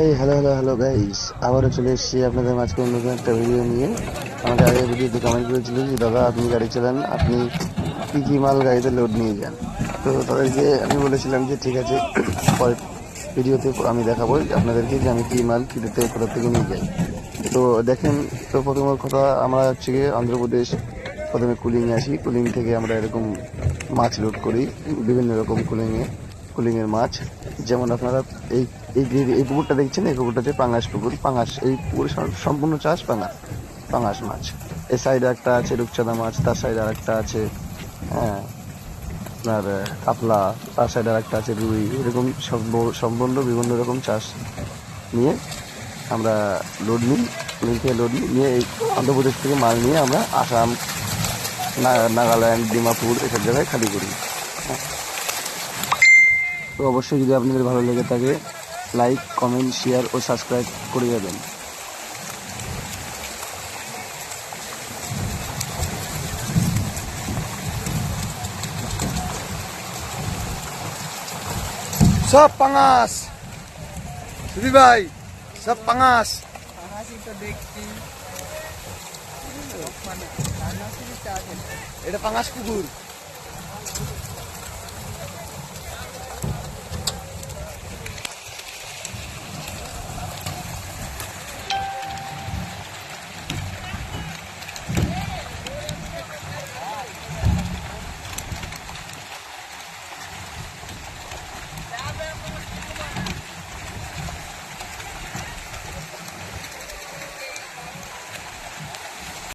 এই hello hello hello guys, আবারও চলে এসেছি আপনাদের মাঝখানে নতুন একটা ভিডিও নিয়ে। আমাকে আগের ভিডিওতে কমেন্ট করেছিল যে দাদা আপনি গাড়ি চালান, আপনি কি কি মাল গাড়িতে লোড নিয়ে যান। তো তাদেরকে আমি বলেছিলাম যে ঠিক আছে, পরের ভিডিওতে আমি দেখাবো আপনাদেরকে যে আমি কি মাল কিনতে কোথা থেকে নিয়ে যাই। তো দেখেন, তো প্রথম কথা আমরা হচ্ছে গিয়ে অন্ধ্রপ্রদেশ, প্রথমে কুলিংয়ে আসি। কুলিং থেকে আমরা এরকম মাছ লোড করি, বিভিন্ন রকম কুলিংয়ের মাছ। যেমন আপনারা এই এই পুকুরটা দেখছেন, এই পুকুরটা হচ্ছে পাঙাশ পুকুর। পাঙাশ, এই পুকুর সম্পূর্ণ চাষ পাঙাশ মাছ। এই সাইডে একটা আছে রূপচাঁদা মাছ, তার সাইডে আর একটা আছে হ্যাঁ আপনার কাতলা, তার সাইডে আর একটা আছে রুই। এরকম সম্পূর্ণ বিভিন্ন রকম চাষ নিয়ে আমরা লোড নিই। কুলিং থেকে লোড নিয়ে এই অন্ধ্রপ্রদেশ থেকে মাল নিয়ে আমরা আসাম, নাগাল্যান্ড, ডিমাপুর এসব জায়গায় খালি করি। হ্যাঁ, তো অবশ্যই যদি আপনাদের ভালো লেগে থাকে, লাইক, কমেন্ট, শেয়ার ও সাবস্ক্রাইব করে যাবেন। সব পাঙাশ সুধীর ভাই, সব পাঙাশ। তো দেখছি এটা পাঙাশ পুকুর।